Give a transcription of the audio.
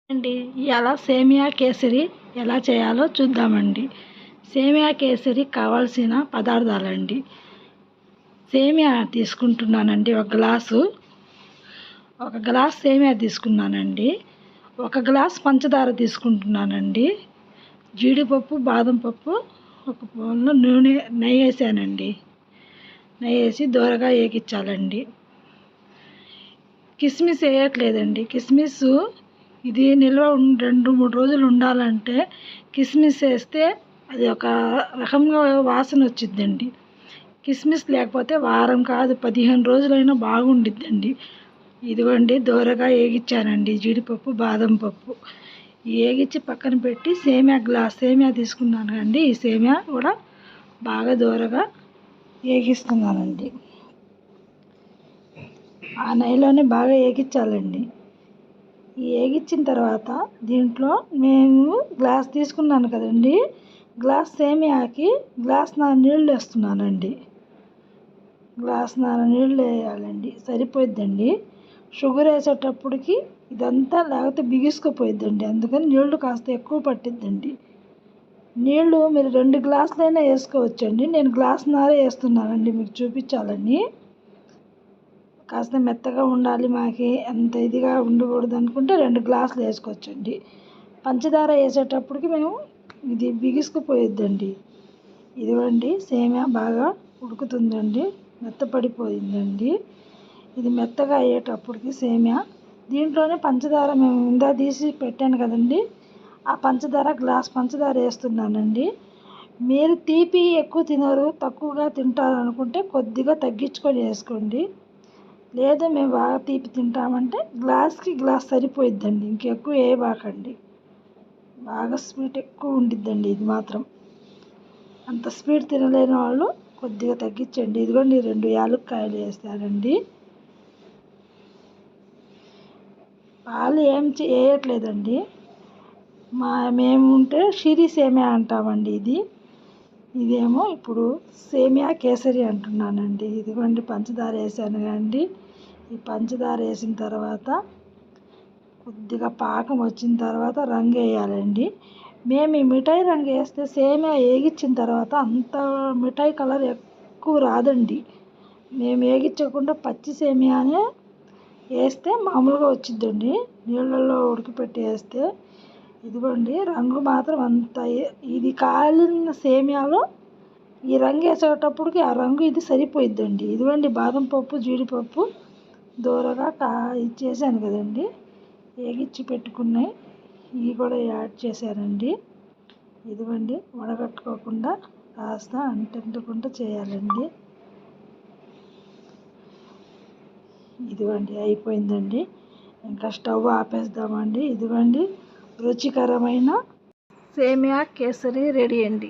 అండి ఇవాళ సేమియా కేసరి ఎలా చేయాలో చూద్దామండి. సేమియా కేసరి కావాల్సిన పదార్థాలండి. సేమియా తీసుకుంటున్నానండి, ఒక గ్లాస్ సేమియా తీసుకున్నానండి. ఒక గ్లాస్ పంచదార తీసుకుంటున్నానండి. జీడిపప్పు, బాదం పప్పు, ఒక బౌల్లో నెయ్యి వేసానండి. నెయ్యి వేసి దోరగా వేగించాలండి. కిస్మిస్ వేయట్లేదండి. కిస్మిస్ ఇది నిల్వ 2-3 రోజులు ఉండాలంటే కిస్మిస్ వేస్తే అది ఒక రకంగా వాసన వచ్చిద్దండి. కిస్మిస్ లేకపోతే వారం కాదు 15 రోజులైనా బాగుండిద్దండి. ఇదిగోండి దోరగా వేగించానండి జీడిపప్పు, బాదం పప్పు వేగించి పక్కన పెట్టి సేమియా తీసుకున్నాను అండి. ఈ సేమియా కూడా బాగా దోరగా వేగిస్తున్నానండి. ఆ నెయ్యిలోనే బాగా వేగించాలండి. ఈ వేగించిన తర్వాత దీంట్లో నేను గ్లాస్ తీసుకున్నాను కదండి, గ్లాస్ సేమియాకి గ్లాస్‌న్నర నీళ్ళు వేస్తున్నానండి. గ్లాస్‌న్నర నీళ్ళు వేయాలండి, సరిపోయిద్దండి. షుగర్ వేసేటప్పటికి ఇదంతా లేకపోతే బిగుసుకుపోయిద్దండి. అందుకని నీళ్ళు కాస్త ఎక్కువ పట్టిద్దండి. నీళ్ళు మీరు 2 గ్లాసులైనా వేసుకోవచ్చండి. నేను గ్లాస్‌న్నర వేస్తున్నానండి మీకు చూపించాలని. కాస్త మెత్తగా ఉండాలి, మాకు అంత ఇదిగా ఉండకూడదు అనుకుంటే 2 గ్లాసులు వేసుకోవచ్చండి. పంచదార వేసేటప్పటికి మేము ఇది బిగుసుకుపోయిద్దండి. ఇదిగోండి సేమియా బాగా ఉడుకుతుందండి, మెత్తపడిపోయిందండి. ఇది మెత్తగా అయ్యేటప్పటికి సేమియా దీంట్లోనే పంచదార మేము ఇందాక తీసి పెట్టాను కదండి, ఆ గ్లాస్ పంచదార వేస్తున్నానండి. మీరు తీపి ఎక్కువ తినరు, తక్కువగా తింటారు అనుకుంటే కొద్దిగా తగ్గించుకొని వేసుకోండి. లేదు మేము బాగా తీపి తింటామంటే గ్లాస్కి గ్లాస్ సరిపోయిద్దండి, ఇంకెక్కువ వేయబాకండి. బాగా స్వీట్ ఎక్కువ ఉండిద్దండి ఇది మాత్రం. అంత స్వీట్ తినలేని వాళ్ళు కొద్దిగా తగ్గించండి. ఇదిగోండి 2 యాలక్కాయలు వేసానండి. పాలు ఏం వేయట్లేదండి. మేము ఉంటే షిరి సేమియా అంటామండి. ఇదేమో ఇప్పుడు సేమియా కేసరి అంటున్నానండి. ఇదిగోండి పంచదార వేసాను కదండి. ఈ పంచదార వేసిన తర్వాత కొద్దిగా పాకం వచ్చిన తర్వాత రంగు వేయాలండి. మేము ఈ మిఠాయి రంగు వేస్తే సేమియా వేగించిన తర్వాత అంత మిఠాయి కలర్ ఎక్కువ రాదండి. మేము వేగించకుండా పచ్చి సేమియానే వేస్తే మామూలుగా వచ్చిద్దండి, నీళ్ళల్లో ఉడకపెట్టి వేస్తే. ఇదిగోండి రంగు మాత్రం అంత ఇది కాలిన సేమియాలో ఈ రంగు వేసేటప్పటికి ఆ రంగు ఇది సరిపోయిద్దండి. ఇదిగోండి బాదం పప్పు, జీడిపప్పు దోరగా ఇచ్చేసాను కదండి, వేగించి పెట్టుకున్నాయి, ఇవి కూడా యాడ్ చేశానండి. ఇదిగోండి వడగట్టుకోకుండా కాస్త అంటుకుంటూ చేయాలండి. ఇదిగోండి అయిపోయిందండి, ఇంకా స్టవ్ ఆపేద్దామండి. ఇదిగోండి రుచికరమైన సేమియా కేసరి రెడీ అండి.